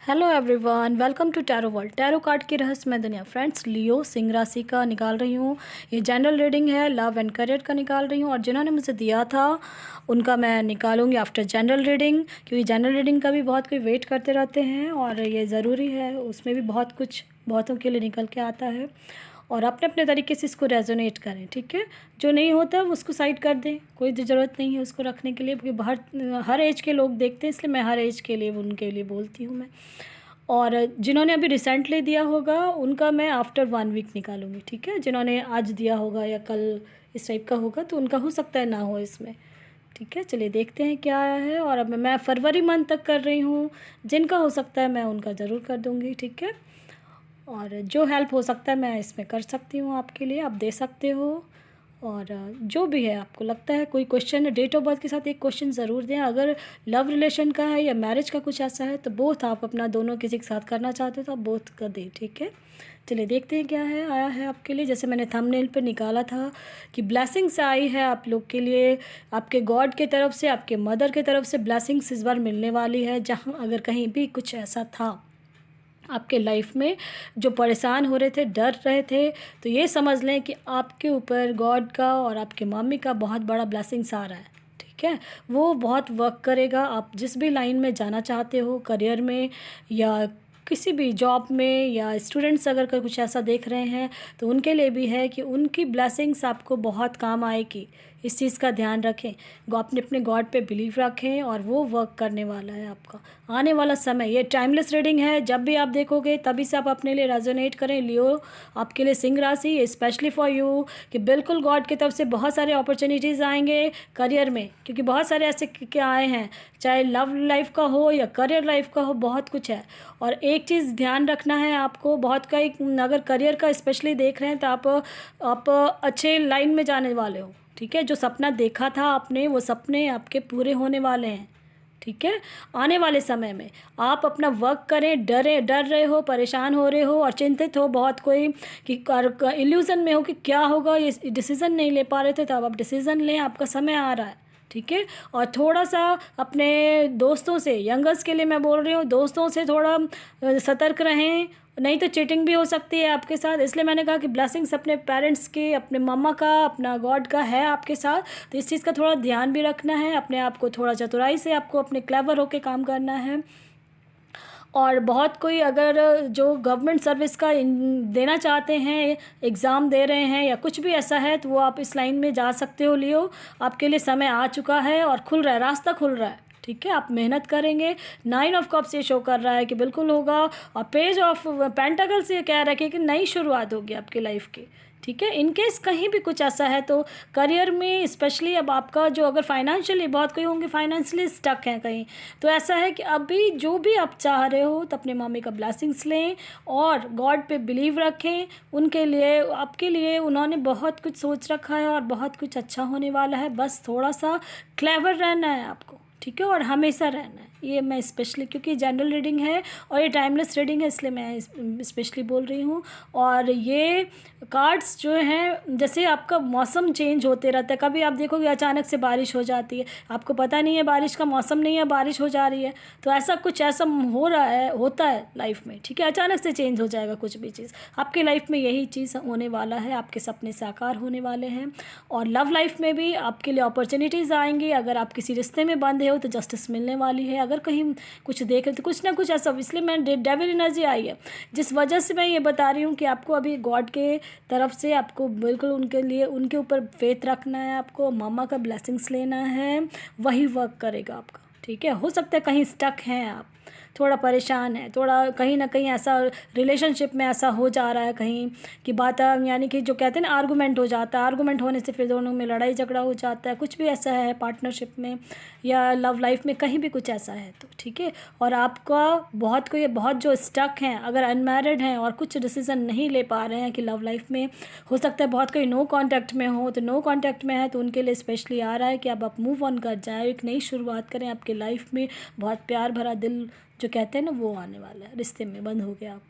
Hello everyone, welcome to tarot world. Tarot card की रहस्यमय दुनिया। फ्रेंड्स, लियो सिंह राशि का निकाल रही हूँ। ये जनरल रीडिंग है, लव एंड करियर का निकाल रही हूँ। और जिन्होंने मुझे दिया था उनका मैं निकालूंगी आफ्टर जनरल रीडिंग, क्योंकि जनरल रीडिंग का भी बहुत कोई वेट करते रहते हैं और ये ज़रूरी है। उसमें भी बहुत कुछ बहुतों के लिए निकल के आता है और अपने अपने तरीके से इसको रेजोनेट करें। ठीक है, जो नहीं होता उसको साइड कर दें, कोई ज़रूरत नहीं है उसको रखने के लिए, क्योंकि हर एज के लोग देखते हैं, इसलिए मैं हर एज के लिए उनके लिए बोलती हूँ मैं। और जिन्होंने अभी रिसेंटली दिया होगा उनका मैं आफ्टर 1 वीक निकालूंगी। ठीक है, जिन्होंने आज दिया होगा या कल इस टाइप का होगा तो उनका हो सकता है ना हो इसमें। ठीक है, चलिए देखते हैं क्या आया है। और अब मैं फरवरी मंथ तक कर रही हूँ, जिनका हो सकता है मैं उनका ज़रूर कर दूँगी। ठीक है, और जो हेल्प हो सकता है मैं इसमें कर सकती हूँ आपके लिए, आप दे सकते हो। और जो भी है आपको लगता है कोई क्वेश्चन है, डेट ऑफ बर्थ के साथ एक क्वेश्चन ज़रूर दें। अगर लव रिलेशन का है या मैरिज का कुछ ऐसा है तो बोथ आप अपना दोनों किसी के साथ करना चाहते हो तो आप बोथ कर दें। ठीक है, चलिए देखते हैं क्या है आया है आपके लिए। जैसे मैंने थंबनेल पर निकाला था कि ब्लेसिंग्स आई है आप लोग के लिए, आपके गॉड के तरफ से, आपके मदर के तरफ से ब्लेसिंग्स इस बार मिलने वाली है। जहाँ अगर कहीं भी कुछ ऐसा था आपके लाइफ में जो परेशान हो रहे थे, डर रहे थे, तो ये समझ लें कि आपके ऊपर गॉड का और आपके मम्मी का बहुत बड़ा ब्लेसिंग्स आ रहा है। ठीक है, वो बहुत वर्क करेगा। आप जिस भी लाइन में जाना चाहते हो, करियर में या किसी भी जॉब में, या स्टूडेंट्स अगर कोई कुछ ऐसा देख रहे हैं तो उनके लिए भी है कि उनकी ब्लेसिंग्स आपको बहुत काम आएगी। इस चीज़ का ध्यान रखें, अपने अपने गॉड पे बिलीव रखें और वो वर्क करने वाला है आपका आने वाला समय। ये टाइमलेस रीडिंग है, जब भी आप देखोगे तभी से आप अपने लिए रेजोनेट करें। लियो आपके लिए सिंह राशि स्पेशली फॉर यू, कि बिल्कुल गॉड की तरफ से बहुत सारे अपॉर्चुनिटीज़ आएंगे करियर में, क्योंकि बहुत सारे ऐसे क्या आए हैं, चाहे लव लाइफ का हो या करियर लाइफ का हो, बहुत कुछ है। और एक चीज़ ध्यान रखना है आपको, बहुत का एक, अगर करियर का स्पेशली देख रहे हैं तो आप अच्छे लाइन में जाने वाले हो। ठीक है, जो सपना देखा था आपने वो सपने आपके पूरे होने वाले हैं। ठीक है, आने वाले समय में आप अपना वर्क करें। डर रहे हो, परेशान हो रहे हो और चिंतित हो बहुत कोई, कि इल्यूज़न में हो कि क्या होगा, ये डिसीज़न नहीं ले पा रहे थे, तो अब आप डिसीज़न लें, आपका समय आ रहा है। ठीक है, और थोड़ा सा अपने दोस्तों से, यंगर्स के लिए मैं बोल रही हूँ, दोस्तों से थोड़ा सतर्क रहें, नहीं तो चीटिंग भी हो सकती है आपके साथ। इसलिए मैंने कहा कि ब्लेसिंग्स अपने पेरेंट्स के, अपने मम्मा का, अपना गॉड का है आपके साथ, तो इस चीज़ का थोड़ा ध्यान भी रखना है। अपने आप को थोड़ा चतुराई से, आपको अपने क्लेवर होके काम करना है। और बहुत कोई अगर जो गवर्नमेंट सर्विस का देना चाहते हैं, एग्ज़ाम दे रहे हैं या कुछ भी ऐसा है, तो वो आप इस लाइन में जा सकते हो। लियो आपके लिए समय आ चुका है और खुल रहा है, रास्ता खुल रहा है। ठीक है, आप मेहनत करेंगे। 9 ऑफ कप्स ये शो कर रहा है कि बिल्कुल होगा। और पेज ऑफ पेंटाकल्स ये कह रहा है कि नई शुरुआत होगी आपकी लाइफ की। ठीक है, इनकेस कहीं भी कुछ ऐसा है तो करियर में स्पेशली, अब आपका जो अगर फाइनेंशियली, बहुत कोई होंगे फाइनेंशियली स्टक हैं कहीं, तो ऐसा है कि अभी जो भी आप चाह रहे हो तो अपने मम्मी का ब्लेसिंग्स लें और गॉड पे बिलीव रखें। उनके लिए, आपके लिए उन्होंने बहुत कुछ सोच रखा है और बहुत कुछ अच्छा होने वाला है। बस थोड़ा सा क्लेवर रहना है आपको। ठीक है, और हमेशा रहना है। ये मैं स्पेशली, क्योंकि जनरल रीडिंग है और ये टाइमलेस रीडिंग है, इसलिए मैं स्पेशली बोल रही हूँ। और ये कार्ड्स जो हैं, जैसे आपका मौसम चेंज होते रहता है, कभी आप देखोगे अचानक से बारिश हो जाती है, आपको पता नहीं है बारिश का मौसम नहीं है, बारिश हो जा रही है, तो ऐसा कुछ ऐसा हो रहा है, होता है लाइफ में। ठीक है, अचानक से चेंज हो जाएगा कुछ भी चीज़ आपकी लाइफ में, यही चीज़ होने वाला है। आपके सपने साकार होने वाले हैं। और लव लाइफ में भी आपके लिए अपॉर्चुनिटीज़ आएंगी। अगर आप किसी रिश्ते में बंधे हो तो जस्टिस मिलने वाली है। अगर कहीं कुछ देख रहे तो कुछ ना कुछ ऐसा, इसलिए मैं डेविल एनर्जी आई है, जिस वजह से मैं ये बता रही हूँ कि आपको अभी गॉड के तरफ से आपको बिल्कुल उनके लिए, उनके ऊपर फेथ रखना है, आपको मामा का ब्लेसिंग्स लेना है, वही वर्क करेगा आपका। ठीक है, हो सकता है कहीं स्टक हैं आप, थोड़ा परेशान है, थोड़ा कहीं ना कहीं ऐसा रिलेशनशिप में ऐसा हो जा रहा है कहीं कि बात, यानी कि जो कहते हैं ना, आर्गूमेंट हो जाता है, आर्गूमेंट होने से फिर दोनों में लड़ाई झगड़ा हो जाता है, कुछ भी ऐसा है पार्टनरशिप में या लव लाइफ में, कहीं भी कुछ ऐसा है तो ठीक है। और आपका बहुत जो स्टक हैं, अगर अनमैरिड हैं और कुछ डिसीज़न नहीं ले पा रहे हैं कि लव लाइफ में, हो सकता है बहुत कोई नो कांटेक्ट में हो, तो नो कांटेक्ट में है तो उनके लिए स्पेशली आ रहा है कि अब आप मूव ऑन कर जाए, एक नई शुरुआत करें आपके लाइफ में। बहुत प्यार भरा दिल जो कहते हैं ना, वो आने वाला है, रिश्ते में बंद हो गया आप।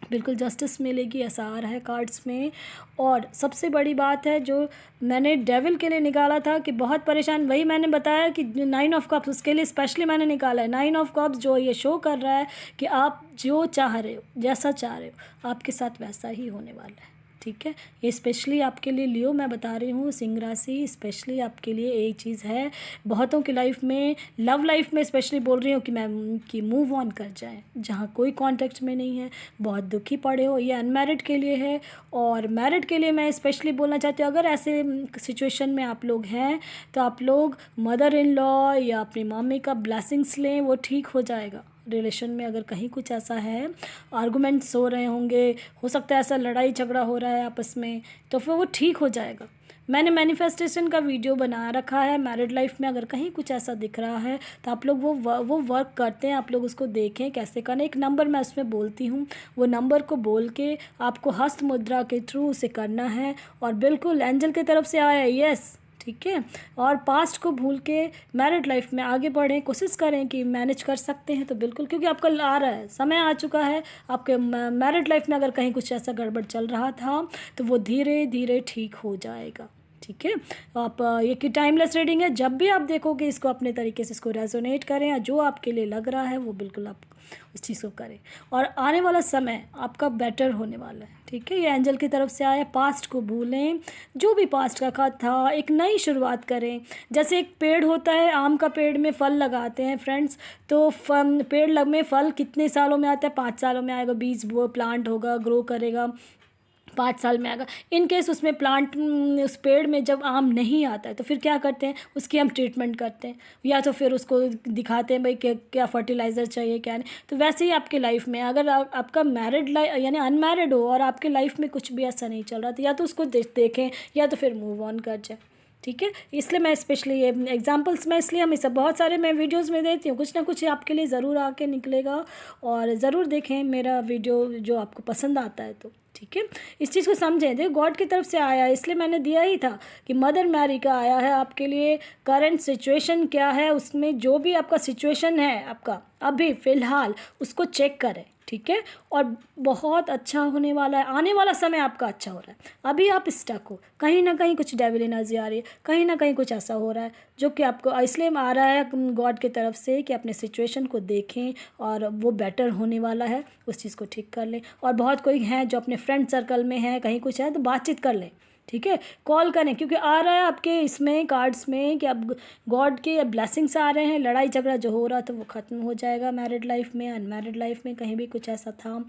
बिल्कुल जस्टिस मिलेगी, ऐसा आ रहा है कार्ड्स में। और सबसे बड़ी बात है जो मैंने डेविल के लिए निकाला था कि बहुत परेशान, वही मैंने बताया कि 9 ऑफ कप्स उसके लिए स्पेशली मैंने निकाला है। 9 ऑफ कप्स जो ये शो कर रहा है कि आप जो चाह रहे हो, जैसा चाह रहे हो, आपके साथ वैसा ही होने वाला है, ठीक है। ये स्पेशली आपके लिए लियो मैं बता रही हूँ, सिंह राशि स्पेशली आपके लिए एक चीज़ है। बहुतों की लाइफ में, लव लाइफ में स्पेशली बोल रही हूँ कि मैं कि मूव ऑन कर जाएं, जहाँ कोई कांटेक्ट में नहीं है, बहुत दुखी पड़े हो। ये अनमैरिड के लिए है। और मैरिड के लिए मैं स्पेशली बोलना चाहती हूँ, अगर ऐसे सिचुएशन में आप लोग हैं तो आप लोग मदर इन लॉ या अपनी मम्मी का ब्लेसिंग्स लें, वो ठीक हो जाएगा। रिलेशन में अगर कहीं कुछ ऐसा है, आर्गूमेंट्स हो रहे होंगे, हो सकता है ऐसा लड़ाई झगड़ा हो रहा है आपस में, तो फिर वो ठीक हो जाएगा। मैंने मैनिफेस्टेशन का वीडियो बना रखा है। मैरिड लाइफ में अगर कहीं कुछ ऐसा दिख रहा है तो आप लोग वो वर्क करते हैं, आप लोग उसको देखें कैसे करना। एक नंबर मैं उसमें बोलती हूँ, वो नंबर को बोल के आपको हस्त मुद्रा के थ्रू उसे करना है। और बिल्कुल एंजल की तरफ से आया है, यस, ठीक है। और पास्ट को भूल के मैरिड लाइफ में आगे बढ़ें, कोशिश करें कि मैनेज कर सकते हैं तो बिल्कुल, क्योंकि आपका आ रहा है, समय आ चुका है आपके मैरिड लाइफ में। अगर कहीं कुछ ऐसा गड़बड़ चल रहा था तो वो धीरे धीरे ठीक हो जाएगा, ठीक है। आप ये कि टाइमलेस रीडिंग है, जब भी आप देखोगे इसको अपने तरीके से इसको रेजोनेट करें, या जो आपके लिए लग रहा है वो बिल्कुल आप उस चीज़ को करें। और आने वाला समय आपका बेटर होने वाला है, ठीक है। ये एंजल की तरफ से आया। पास्ट को भूलें, जो भी पास्ट का खत था, एक नई शुरुआत करें। जैसे एक पेड़ होता है, आम का पेड़ में फल लगाते हैं फ्रेंड्स, तो पेड़ में फल कितने सालों में आता है? 5 सालों में आएगा। बीज वो प्लांट होगा, ग्रो करेगा, 5 साल में आएगा। इन केस उसमें प्लांट, उस पेड़ में जब आम नहीं आता है तो फिर क्या करते हैं, उसकी हम ट्रीटमेंट करते हैं, या तो फिर उसको दिखाते हैं भाई क्या क्या फर्टिलाइज़र चाहिए क्या नहीं। तो वैसे ही आपके लाइफ में अगर आपका मैरिड लाइफ यानी अनमैरिड हो और आपके लाइफ में कुछ भी ऐसा नहीं चल रहा, तो या तो उसको देखें या तो फिर मूव ऑन कर जाए, ठीक है। इसलिए मैं स्पेशली ये एग्जांपल्स मैं इसलिए हमेशा बहुत सारे मैं वीडियोस में देती हूँ, कुछ ना कुछ आपके लिए ज़रूर आके निकलेगा। और ज़रूर देखें मेरा वीडियो जो आपको पसंद आता है तो, ठीक है। इस चीज़ को समझें, देखो गॉड की तरफ से आया है इसलिए मैंने दिया ही था कि मदर मैरी का आया है आपके लिए। करंट सिचुएशन क्या है, उसमें जो भी आपका सिचुएशन है आपका अभी फ़िलहाल, उसको चेक करें, ठीक है। और बहुत अच्छा होने वाला है, आने वाला समय आपका अच्छा हो रहा है। अभी आप स्टक हो, कहीं ना कहीं कुछ डेविल एनर्जी आ रही है, कहीं ना कहीं कुछ ऐसा हो रहा है जो कि आपको इसलिए आ रहा है गॉड की तरफ से कि अपने सिचुएशन को देखें और वो बेटर होने वाला है, उस चीज़ को ठीक कर लें। और बहुत कोई हैं जो अपने फ्रेंड सर्कल में हैं, कहीं कुछ है तो बातचीत कर लें, ठीक है। कॉल करें, क्योंकि आ रहा है आपके इसमें कार्ड्स में कि अब गॉड के ब्लेसिंग्स आ रहे हैं। लड़ाई झगड़ा जो हो रहा था वो ख़त्म हो जाएगा मैरिड लाइफ में, अनमैरिड लाइफ में कहीं भी कुछ ऐसा था।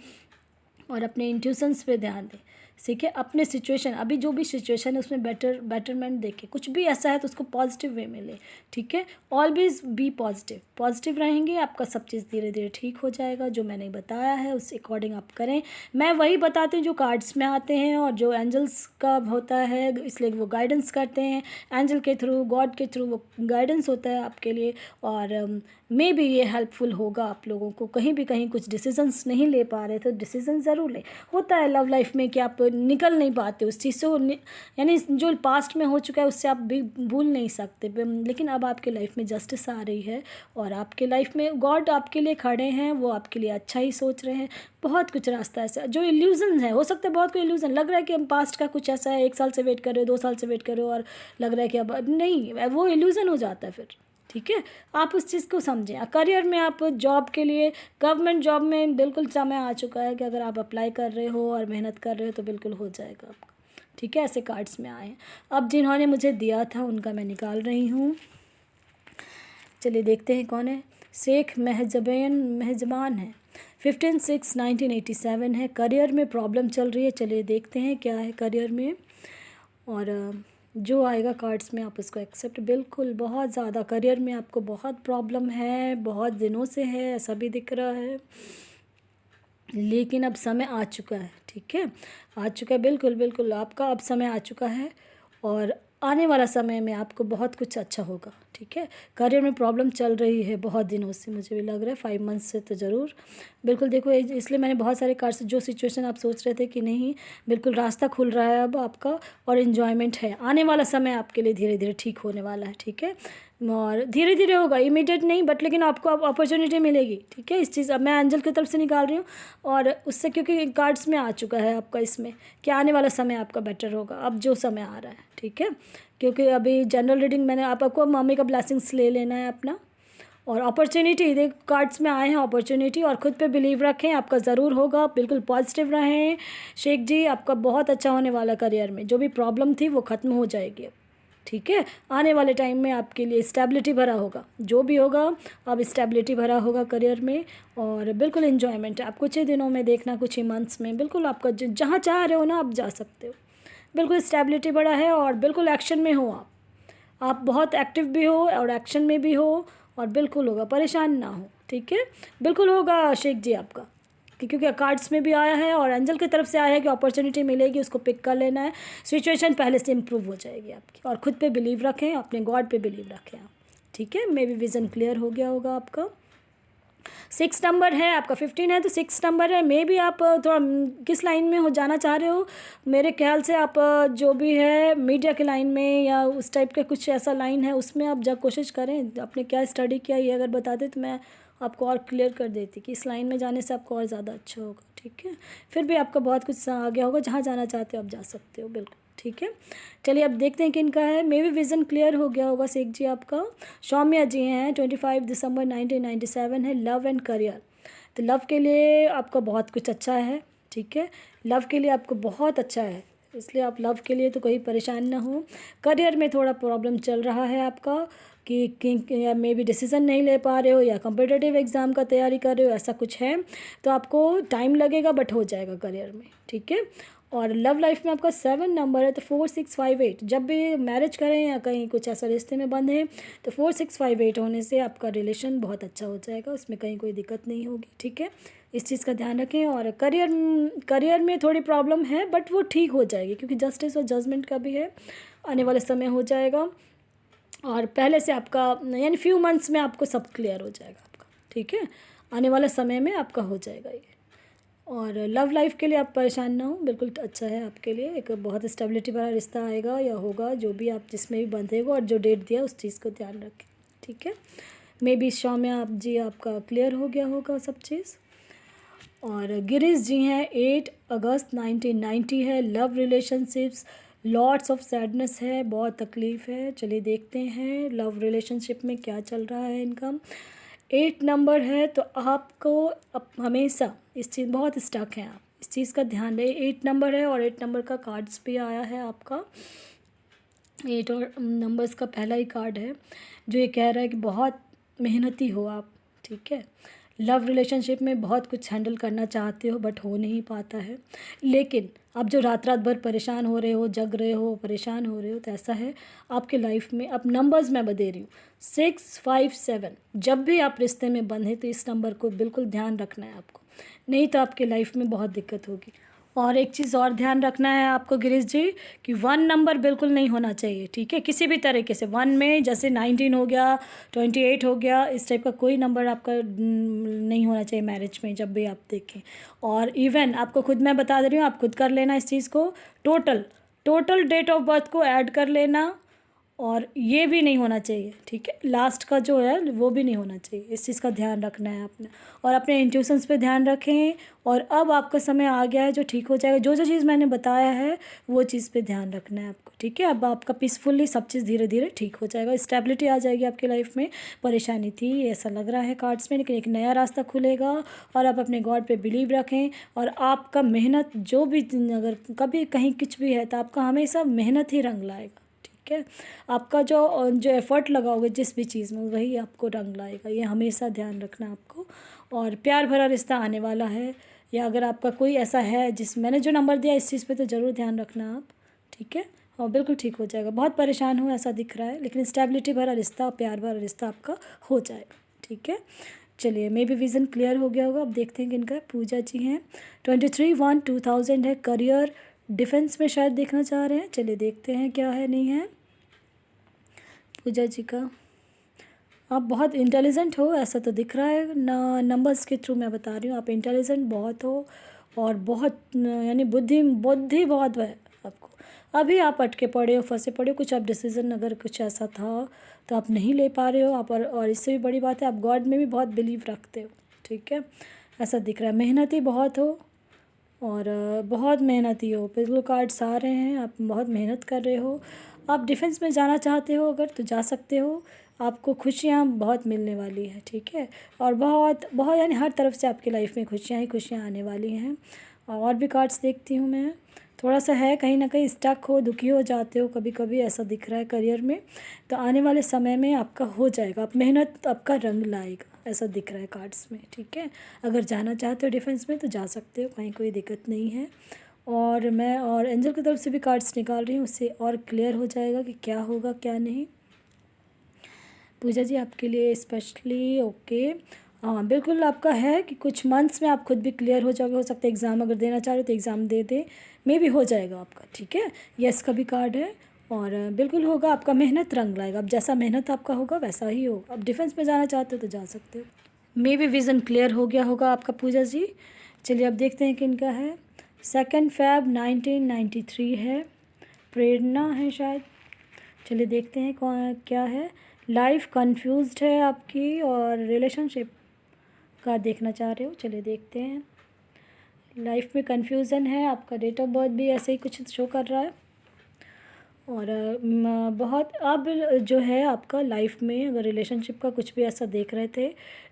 और अपने इंट्यूशंस पे ध्यान दें, सीखे अपने सिचुएशन, अभी जो भी सिचुएशन है उसमें बेटरमेंट देखें। कुछ भी ऐसा है तो उसको पॉजिटिव वे में ले, ठीक है। ऑलवेज बी पॉजिटिव रहेंगे, आपका सब चीज़ धीरे धीरे ठीक हो जाएगा। जो मैंने बताया है उस अकॉर्डिंग आप करें। मैं वही बताती हूँ जो कार्ड्स में आते हैं और जो एंजल्स का होता है, इसलिए वो गाइडेंस करते हैं एंजल के थ्रू, गॉड के थ्रू वो गाइडेंस होता है आपके लिए। और मे बी ये हेल्पफुल होगा आप लोगों को। कहीं भी कहीं कुछ डिसीजंस नहीं ले पा रहे तो डिसीजन ज़रूर लें। होता है लव लाइफ में कि आप निकल नहीं पाते उस चीज़ से, यानी जो पास्ट में हो चुका है उससे आप भी भूल नहीं सकते। लेकिन अब आपके लाइफ में जस्टिस आ रही है और आपके लाइफ में गॉड आपके लिए खड़े हैं, वो आपके लिए अच्छा ही सोच रहे हैं। बहुत कुछ रास्ता ऐसा जो इल्यूजन है, हो सकता है बहुत कोई इल्यूजन लग रहा है कि हम पास्ट का कुछ ऐसा है, 1 साल से वेट कर रहे हो, 2 साल से वेट कर रहे हो और लग रहा है कि अब नहीं, वो इल्यूजन हो जाता है फिर, ठीक है। आप उस चीज़ को समझें। करियर में आप जॉब के लिए, गवर्नमेंट जॉब में बिल्कुल समय आ चुका है कि अगर आप अप्लाई कर रहे हो और मेहनत कर रहे हो तो बिल्कुल हो जाएगा आपका, ठीक है। ऐसे कार्ड्स में आए। अब जिन्होंने मुझे दिया था उनका मैं निकाल रही हूँ। चलिए देखते हैं कौन है। शेख मेहजबान है, 15/6/1987 है। करियर में प्रॉब्लम चल रही है, चलिए देखते हैं क्या है करियर में। और जो आएगा कार्ड्स में आप उसको एक्सेप्ट। बिल्कुल बहुत ज़्यादा करियर में आपको बहुत प्रॉब्लम है, बहुत दिनों से है, ऐसा भी दिख रहा है। लेकिन अब समय आ चुका है, ठीक है, आ चुका है, बिल्कुल आपका अब समय आ चुका है। और आने वाला समय में आपको बहुत कुछ अच्छा होगा, ठीक है। करियर में प्रॉब्लम चल रही है बहुत दिनों से, मुझे भी लग रहा है 5 मंथ से तो ज़रूर। बिल्कुल देखो इसलिए मैंने बहुत सारे कार्ड से जो सिचुएशन आप सोच रहे थे कि नहीं, बिल्कुल रास्ता खुल रहा है अब आपका, और इन्जॉयमेंट है। आने वाला समय आपके लिए धीरे धीरे ठीक होने वाला है, ठीक है। और धीरे धीरे होगा, इमीडिएट नहीं, बट लेकिन आपको अब अपॉर्चुनिटी मिलेगी, ठीक है। इस चीज़ अब मैं एंजल की तरफ से निकाल रही हूँ, और उससे क्योंकि कार्ड्स में आ चुका है आपका इसमें कि आने वाला समय आपका बेटर होगा, अब जो समय आ रहा है, ठीक है। क्योंकि अभी जनरल रीडिंग मैंने आपको मम्मी का ब्लेसिंग्स ले लेना है अपना, और अपॉर्चुनिटी देख कार्ड्स में आए हैं अपॉर्चुनिटी, और ख़ुद पे बिलीव रखें, आपका ज़रूर होगा। बिल्कुल पॉजिटिव रहें शेख जी, आपका बहुत अच्छा होने वाला करियर में। जो भी प्रॉब्लम थी वो ख़त्म हो जाएगी अब, ठीक है। आने वाले टाइम में आपके लिए स्टेबिलिटी भरा होगा, जो भी होगा अब स्टेबिलिटी भरा होगा करियर में, और बिल्कुल इन्जॉयमेंट है। आप कुछ ही दिनों में देखना, कुछ ही मंथ्स में बिल्कुल आपका जहाँ चाह रहे हो ना आप जा सकते हो। बिल्कुल स्टेबिलिटी बड़ा है, और बिल्कुल एक्शन में हो आप बहुत एक्टिव भी हो और एक्शन में भी हो, और बिल्कुल होगा, परेशान ना हो, ठीक है। बिल्कुल होगा शेख जी आपका, क्योंकि कार्ड्स में भी आया है और एंजल की तरफ से आया है कि अपॉर्चुनिटी मिलेगी, उसको पिक कर लेना है। सिचुएशन पहले से इम्प्रूव हो जाएगी आपकी, और ख़ुद पे बिलीव रखें, अपने गॉड पे बिलीव रखें आप, ठीक है। मे बी विज़न क्लियर हो गया होगा आपका। 6 नंबर है आपका, 15 है तो 6 नंबर है। मे भी आप थोड़ा किस लाइन में हो जाना चाह रहे हो, मेरे ख्याल से आप जो भी है मीडिया के लाइन में या उस टाइप का कुछ ऐसा लाइन है, उसमें आप जब कोशिश करें। आपने क्या स्टडी किया ये अगर बताते तो मैं आपको और क्लियर कर देती कि इस लाइन में जाने से आपको और ज़्यादा अच्छा होगा, ठीक है। फिर भी आपका बहुत कुछ आ गया होगा, जहाँ जाना चाहते हो आप जा सकते हो, बिल्कुल, ठीक है। चलिए अब देखते हैं कि इनका है। मे भी विज़न क्लियर हो गया होगा शेख जी आपका। सौम्या जी हैं, 25 दिसंबर 1997 है, लव एंड करियर। तो लव के लिए आपका बहुत कुछ अच्छा है, ठीक है। लव के लिए आपको बहुत अच्छा है, इसलिए आप लव के लिए तो कोई परेशान ना हो। करियर में थोड़ा प्रॉब्लम चल रहा है आपका कि या मे बी डिसीज़न नहीं ले पा रहे हो, या कॉम्पिटिटिव एग्ज़ाम का तैयारी कर रहे हो, ऐसा कुछ है तो आपको टाइम लगेगा, बट हो जाएगा करियर में, ठीक है। और लव लाइफ में आपका 7 नंबर है, तो 4 6 5 8 जब भी मैरिज करें या कहीं कुछ ऐसा रिश्ते में बंधें तो 4 6 5 8 होने से आपका रिलेशन बहुत अच्छा हो जाएगा, उसमें कहीं कोई दिक्कत नहीं होगी, ठीक है। इस चीज़ का ध्यान रखें। और करियर में थोड़ी प्रॉब्लम है, बट वो ठीक हो जाएगी, क्योंकि जस्टिस और जजमेंट का भी है, आने वाले समय हो जाएगा। और पहले से आपका यानी फ्यू मंथ्स में आपको सब क्लियर हो जाएगा आपका, ठीक है। आने वाले समय में आपका हो जाएगा ये। और लव लाइफ के लिए आप परेशान ना हो, बिल्कुल अच्छा है आपके लिए। एक बहुत स्टेबिलिटी वाला रिश्ता आएगा या होगा, जो भी आप जिसमें भी बंधेगा, और जो डेट दिया उस चीज़ को ध्यान रखें, ठीक है। मे बी सौम्या आप जी आपका क्लियर हो गया होगा सब चीज़। और गिरीश जी हैं, 8 अगस्त 1990 है, love relationships, lots of sadness है, बहुत तकलीफ़ है। चलिए देखते हैं लव रिलेशनशिप में क्या चल रहा है इनका। 8 नंबर है, तो आपको हमेशा इस चीज़ बहुत स्टक हैं आप, इस चीज़ का ध्यान रहे। 8 नंबर है, और 8 नंबर का कार्ड्स भी आया है आपका। 8 और नंबर्स का पहला ही कार्ड है जो ये कह रहा है कि बहुत मेहनती हो आप, ठीक है। लव रिलेशनशिप में बहुत कुछ हैंडल करना चाहते हो, बट हो नहीं पाता है। लेकिन आप जो रात रात भर परेशान हो रहे हो, जग रहे हो, परेशान हो रहे हो, तो ऐसा है आपके लाइफ में। अब नंबर्स मैं बता रही हूँ, 6 5 7 जब भी आप रिश्ते में बंधे तो इस नंबर को बिल्कुल ध्यान रखना है आपको, नहीं तो आपके लाइफ में बहुत दिक्कत होगी। और एक चीज़ और ध्यान रखना है आपको गिरीश जी, कि 1 नंबर बिल्कुल नहीं होना चाहिए, ठीक है। किसी भी तरीके से 1 में, जैसे 19 हो गया, 28 हो गया, इस टाइप का कोई नंबर आपका नहीं होना चाहिए मैरिज में जब भी आप देखें। और इवन आपको खुद मैं बता दे रही हूँ, आप खुद कर लेना इस चीज़ को, टोटल डेट ऑफ बर्थ को ऐड कर लेना, और ये भी नहीं होना चाहिए, ठीक है। लास्ट का जो है वो भी नहीं होना चाहिए, इस चीज़ का ध्यान रखना है आपने। और अपने इंट्यूशंस पे ध्यान रखें। और अब आपका समय आ गया है जो ठीक हो जाएगा, जो जो चीज़ मैंने बताया है वो चीज़ पे ध्यान रखना है आपको, ठीक है। अब आपका पीसफुली सब चीज़ धीरे धीरे ठीक हो जाएगा, स्टेबिलिटी आ जाएगी आपकी लाइफ में। परेशानी थी ऐसा लग रहा है कार्ड्स में, लेकिन एक नया रास्ता खुलेगा। और आप अपने गॉड पे बिलीव रखें, और आपका मेहनत जो भी, अगर कभी कहीं कुछ भी है तो आपका हमेशा मेहनत ही रंग लाएगा, ठीक है। आपका जो एफ़र्ट लगाओगे जिस भी चीज़ में, वही आपको रंग लाएगा, ये हमेशा ध्यान रखना आपको। और प्यार भरा रिश्ता आने वाला है, या अगर आपका कोई ऐसा है जिस मैंने जो नंबर दिया इस चीज़ पे तो ज़रूर ध्यान रखना आप, ठीक है। और बिल्कुल ठीक हो जाएगा। बहुत परेशान हो ऐसा दिख रहा है, लेकिन स्टेबिलिटी भरा रिश्ता, प्यार भरा रिश्ता आपका हो जाएगा, ठीक है। चलिए मे बी विज़न क्लियर हो गया होगा। अब देखते हैं कि इनका। पूजा जी हैं, 23/1/2000 है, करियर डिफेंस में शायद देखना चाह रहे हैं। चलिए देखते हैं क्या है नहीं है पूजा जी का। आप बहुत इंटेलिजेंट हो ऐसा तो दिख रहा है नंबर्स के थ्रू मैं बता रही हूँ। आप इंटेलिजेंट बहुत हो और बहुत यानी बुद्धि बुद्धि बहुत है आपको। अभी आप अटके पड़े हो, फंसे पड़े हो, कुछ आप डिसीज़न अगर कुछ ऐसा था तो आप नहीं ले पा रहे हो आप। और इससे भी बड़ी बात है आप गॉड में भी बहुत बिलीव रखते हो, ठीक है, ऐसा दिख रहा है। मेहनती बहुत हो और बहुत मेहनती हो। पिछले कार्ड्स आ रहे हैं, आप बहुत मेहनत कर रहे हो। आप डिफेंस में जाना चाहते हो अगर तो जा सकते हो। आपको खुशियाँ बहुत मिलने वाली है, ठीक है, और बहुत बहुत यानी हर तरफ से आपकी लाइफ में खुशियाँ ही खुशियाँ आने वाली हैं। और भी कार्ड्स देखती हूँ मैं। थोड़ा सा है कहीं ना कहीं स्टक हो, दुखी हो जाते हो कभी कभी, ऐसा दिख रहा है करियर में। तो आने वाले समय में आपका हो जाएगा, आप मेहनत आपका रंग लाएगा, ऐसा दिख रहा है कार्ड्स में, ठीक है। अगर जाना चाहते हो डिफेंस में तो जा सकते हो, कहीं कोई दिक्कत नहीं है। और मैं और एंजल की तरफ से भी कार्ड्स निकाल रही हूँ, उससे और क्लियर हो जाएगा कि क्या होगा क्या नहीं। पूजा जी आपके लिए स्पेशली ओके। हाँ बिल्कुल आपका है कि कुछ मंथ्स में आप खुद भी क्लियर हो जाओगे। हो सकता है एग्ज़ाम अगर देना चाह रहे हो तो एग्ज़ाम दे दे, मे भी हो जाएगा आपका, ठीक है। यस का भी कार्ड है और बिल्कुल होगा आपका, मेहनत रंग लाएगा। अब जैसा मेहनत आपका होगा वैसा ही होगा। अब डिफेंस में जाना चाहते हो तो जा सकते हो। मे भी विज़न क्लियर हो गया होगा आपका पूजा जी। चलिए अब देखते हैं किनका है। 2 फ़रवरी 1993 है, प्रेरणा है शायद। चलिए देखते हैं कौन क्या है। लाइफ कंफ्यूज्ड है आपकी और रिलेशनशिप का देखना चाह रहे हो। चलिए देखते हैं। लाइफ में कंफ्यूजन है, आपका डेट ऑफ बर्थ भी ऐसे ही कुछ शो कर रहा है। और बहुत अब जो है आपका लाइफ में अगर रिलेशनशिप का कुछ भी ऐसा देख रहे थे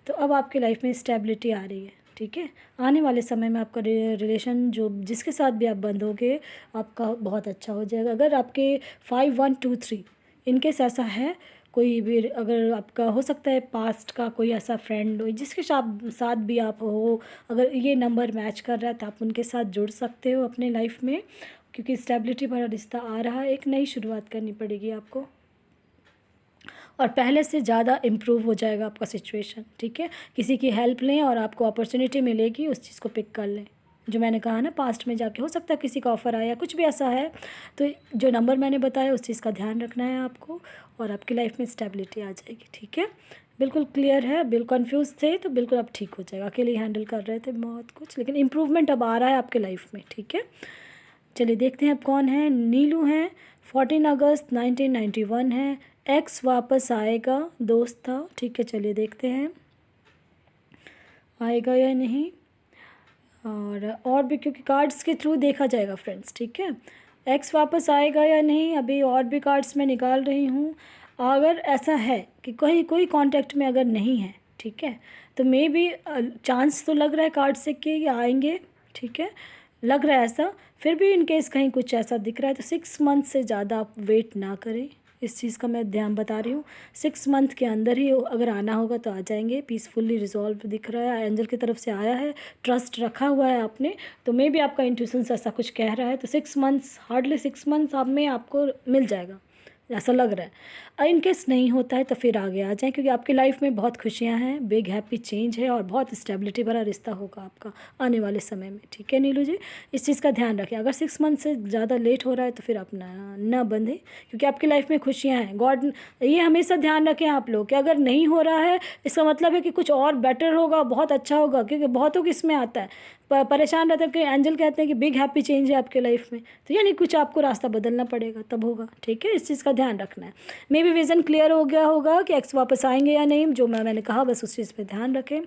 तो अब आपकी लाइफ में स्टेबिलिटी आ रही है, ठीक है। आने वाले समय में आपका रिलेशन जो जिसके साथ भी आप बंधोगे आपका बहुत अच्छा हो जाएगा। अगर आपके 5 1 2 3 इनकेस ऐसा है, कोई भी अगर आपका हो सकता है पास्ट का कोई ऐसा फ्रेंड हो जिसके साथ भी आप हो, अगर ये नंबर मैच कर रहा है तो आप उनके साथ जुड़ सकते हो अपने लाइफ में, क्योंकि स्टेबिलिटी भरा रिश्ता आ रहा है। एक नई शुरुआत करनी पड़ेगी आपको और पहले से ज़्यादा इम्प्रूव हो जाएगा आपका सिचुएशन, ठीक है। किसी की हेल्प लें और आपको अपॉर्चुनिटी मिलेगी, उस चीज़ को पिक कर लें। जो मैंने कहा ना पास्ट में जाके हो सकता है किसी का ऑफ़र आया, कुछ भी ऐसा है तो जो नंबर मैंने बताया उस चीज़ का ध्यान रखना है आपको और आपकी लाइफ में स्टेबिलिटी आ जाएगी, ठीक है। बिल्कुल क्लियर है, बिल्कुल कंफ्यूज थे तो बिल्कुल अब ठीक हो जाएगा। अकेले ही हैंडल कर रहे थे बहुत कुछ, लेकिन इम्प्रूवमेंट अब आ रहा है आपके लाइफ में, ठीक है। चलिए देखते हैं अब कौन है। नीलू हैं, 14 अगस्त 1991 है, एक्स वापस आएगा, दोस्त था, ठीक है। चलिए देखते हैं आएगा या नहीं। और भी क्योंकि कार्ड्स के थ्रू देखा जाएगा फ्रेंड्स, ठीक है। एक्स वापस आएगा या नहीं, अभी और भी कार्ड्स मैं निकाल रही हूँ। अगर ऐसा है कि कोई कांटेक्ट में अगर नहीं है, ठीक है, तो मे बी चांस तो लग रहा है कार्ड से कि आएंगे, ठीक है, लग रहा है ऐसा। फिर भी इन केस कहीं कुछ ऐसा दिख रहा है तो 6 मंथ से ज़्यादा आप वेट ना करें। इस चीज़ का मैं ध्यान बता रही हूँ। 6 मंथ के अंदर ही अगर आना होगा तो आ जाएंगे। पीसफुली रिजॉल्व दिख रहा है, एंजल की तरफ से आया है, ट्रस्ट रखा हुआ है आपने, तो मे भी आपका इंट्यूशन ऐसा कुछ कह रहा है। तो 6 मंथ्स, हार्डली 6 मंथ्स आप में आपको मिल जाएगा, ऐसा लग रहा है। इनकेस नहीं होता है तो फिर आगे आ जाएं, क्योंकि आपकी लाइफ में बहुत खुशियां हैं, बिग हैप्पी चेंज है और बहुत स्टेबिलिटी भरा रिश्ता होगा आपका आने वाले समय में, ठीक है नीलू जी। इस चीज़ का ध्यान रखें। अगर 6 मंथ से ज़्यादा लेट हो रहा है तो फिर आप ना बंधें, क्योंकि आपकी लाइफ में खुशियाँ हैं। गॉड ये हमेशा ध्यान रखें आप लोग कि अगर नहीं हो रहा है इसका मतलब है कि कुछ और बेटर होगा, बहुत अच्छा होगा, क्योंकि बहुतों को इसमें आता है परेशान रहते हैं कि एंजल कहते हैं कि बिग हैप्पी चेंज है आपके लाइफ में, तो यानी कुछ आपको रास्ता बदलना पड़ेगा तब होगा, ठीक है। इस चीज़ का ध्यान रखना है। मे बी विज़न क्लियर हो गया होगा कि एक्स वापस आएंगे या नहीं, जो मैंने कहा बस उस चीज़ पे ध्यान रखें।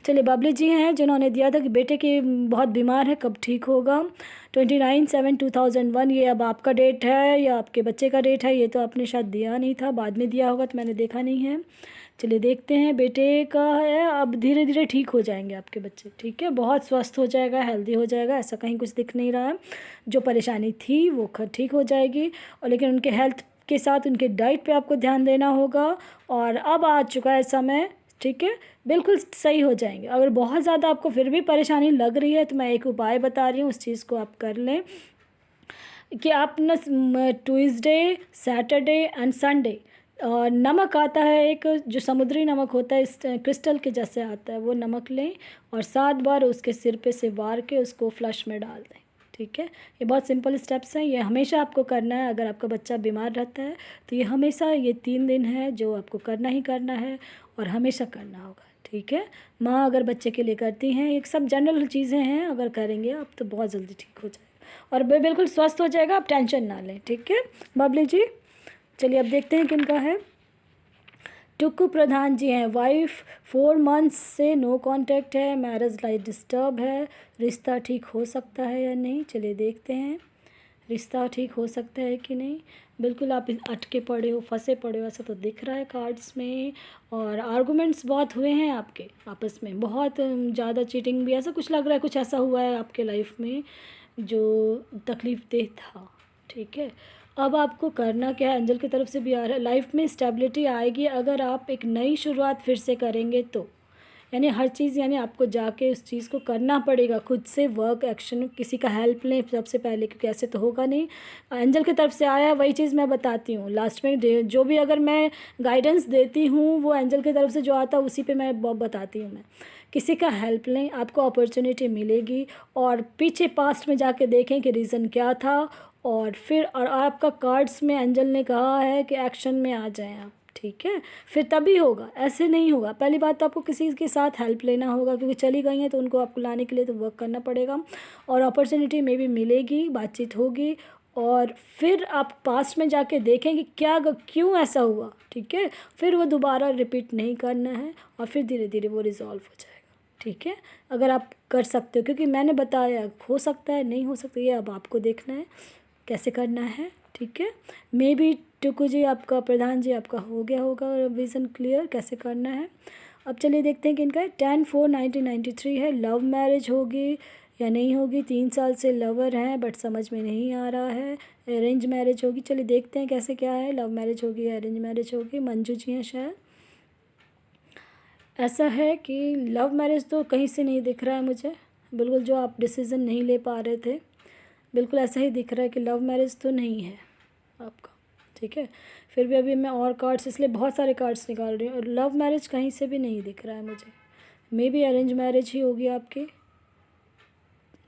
चलिए बबली जी हैं जिन्होंने दिया था कि बेटे की बहुत बीमार है, कब ठीक होगा। 29/7/2001 ये अब आपका डेट है या आपके बच्चे का डेट है, ये तो आपने शायद दिया नहीं था, बाद में दिया होगा तो मैंने देखा नहीं है। चलिए देखते हैं, बेटे का है, अब धीरे धीरे ठीक हो जाएंगे आपके बच्चे, ठीक है, बहुत स्वस्थ हो जाएगा, हेल्दी हो जाएगा, ऐसा कहीं कुछ दिख नहीं रहा है। जो परेशानी थी वो ठीक हो जाएगी, और लेकिन उनके हेल्थ के साथ उनके डाइट पे आपको ध्यान देना होगा। और अब आ चुका है समय, ठीक है, बिल्कुल सही हो जाएंगे। अगर बहुत ज़्यादा आपको फिर भी परेशानी लग रही है तो मैं एक उपाय बता रही हूँ, उस चीज़ को आप कर लें कि आप न ट्यूसडे, सैटरडे एंड संडे और नमक आता है एक जो समुद्री नमक होता है, इस क्रिस्टल के जैसे आता है, वो नमक लें और 7 बार उसके सिर पे से वार के उसको फ्लश में डाल दें, ठीक है। ये बहुत सिंपल स्टेप्स हैं, ये हमेशा आपको करना है। अगर आपका बच्चा बीमार रहता है तो ये हमेशा ये 3 दिन है जो आपको करना ही करना है और हमेशा करना होगा, ठीक है। माँ अगर बच्चे के लिए करती हैं, ये सब जनरल चीज़ें हैं, अगर करेंगे आप तो बहुत जल्दी ठीक हो जाएगा और बिल्कुल स्वस्थ हो जाएगा, आप टेंशन ना लें, ठीक है। बबली जी चलिए अब देखते हैं किनका है। टुक्कू प्रधान जी हैं, वाइफ 4 मंथ्स से नो कांटेक्ट है, मैरिज लाइफ डिस्टर्ब है, रिश्ता ठीक हो सकता है या नहीं, चलिए देखते हैं रिश्ता ठीक हो सकता है कि नहीं। बिल्कुल आप अटके पड़े हो, फंसे पड़े हो, ऐसा तो दिख रहा है कार्ड्स में। और आर्गूमेंट्स बहुत हुए हैं आपके आपस में, बहुत ज़्यादा चीटिंग भी, ऐसा कुछ लग रहा है, कुछ ऐसा हुआ है आपके लाइफ में जो तकलीफ़ देह था, ठीक है। अब आपको करना क्या है, एंजल की तरफ से भी आ रहा है, लाइफ में स्टेबिलिटी आएगी अगर आप एक नई शुरुआत फिर से करेंगे तो। यानी हर चीज़, यानी आपको जाके उस चीज़ को करना पड़ेगा, खुद से वर्क एक्शन, किसी का हेल्प लें सबसे पहले, क्योंकि ऐसे तो होगा नहीं। एंजल की तरफ से आया है वही चीज़ मैं बताती हूँ लास्ट में, जो भी अगर मैं गाइडेंस देती हूँ वो एंजल की तरफ से जो आता है उसी पे मैं बताती हूँ। मैं किसी का हेल्प लें, आपको अपॉर्चुनिटी मिलेगी। और पीछे पास्ट में जाके देखें कि रीज़न क्या था, और फिर और आपका कार्ड्स में एंजल ने कहा है कि एक्शन में आ जाएं आप, ठीक है। फिर तभी होगा, ऐसे नहीं होगा। पहली बात तो आपको किसी के साथ हेल्प लेना होगा, क्योंकि चली गई हैं तो उनको आपको लाने के लिए तो वर्क करना पड़ेगा। और अपॉर्चुनिटी में भी मिलेगी, बातचीत होगी, और फिर आप पास्ट में जाके देखें कि क्यों ऐसा हुआ, ठीक है। फिर वो दोबारा रिपीट नहीं करना है और फिर धीरे धीरे वो रिजॉल्व हो जाएगा, ठीक है। अगर आप कर सकते हो, क्योंकि मैंने बताया हो सकता है नहीं हो सकता, ये अब आपको देखना है कैसे करना है, ठीक है। मे बी टुकू जी आपका, प्रधान जी आपका हो गया होगा विज़न क्लियर कैसे करना है। अब चलिए देखते हैं कि इनका 10/4/1993 है, लव मैरिज होगी या नहीं होगी। 3 साल से लवर हैं बट समझ में नहीं आ रहा है। अरेंज मैरिज होगी, चलिए देखते हैं कैसे क्या है, लव मैरिज होगी या अरेंज मैरिज होगी। मंजू जी हैं शायद। ऐसा है कि लव मैरिज तो कहीं से नहीं दिख रहा है मुझे, बिल्कुल जो आप डिसीज़न नहीं ले पा रहे थे, बिल्कुल ऐसा ही दिख रहा है कि लव मैरिज तो नहीं है आपका, ठीक है। फिर भी अभी मैं और कार्ड्स, इसलिए बहुत सारे कार्ड्स निकाल रही हूँ, और लव मैरिज कहीं से भी नहीं दिख रहा है मुझे। मे बी अरेंज मैरिज ही होगी आपकी,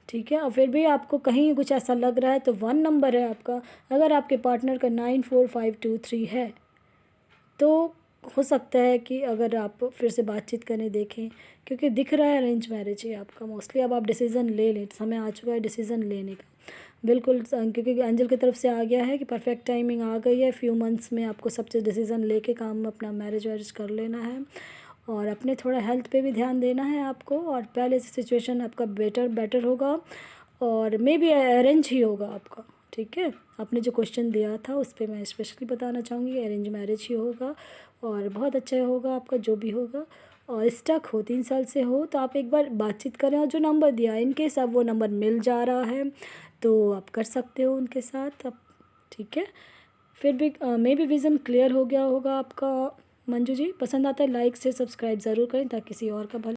ठीक है। और फिर भी आपको कहीं कुछ ऐसा लग रहा है तो 1 नंबर है आपका। अगर आपके पार्टनर का 94523 है तो हो सकता है कि अगर आप फिर से बातचीत करने देखें, क्योंकि दिख रहा है अरेंज मैरिज ही आपका मोस्टली। अब आप डिसीज़न ले लें, समय आ चुका है डिसीज़न लेने का, बिल्कुल, क्योंकि एंजल की तरफ से आ गया है कि परफेक्ट टाइमिंग आ गई है। फ्यू मंथ्स में आपको सब चीज़ डिसीज़न लेके काम अपना मैरिज वैरिज कर लेना है, और अपने थोड़ा हेल्थ पे भी ध्यान देना है आपको, और पहले से सिचुएशन आपका बेटर होगा, और मे बी अरेंज ही होगा आपका, ठीक है। आपने जो क्वेश्चन दिया था उस पर मैं स्पेशली बताना चाहूँगी, अरेंज मैरिज ही होगा और बहुत अच्छा होगा आपका जो भी होगा। और स्टक हो 3 साल से हो तो आप एक बार बातचीत करें, और जो नंबर दिया इनकेस अब वो नंबर मिल जा रहा है तो आप कर सकते हो उनके साथ अब, ठीक है। फिर भी मे बी विज़न क्लियर हो गया होगा आपका। मंजू जी पसंद आता है लाइक से सब्सक्राइब ज़रूर करें ताकि किसी और का भला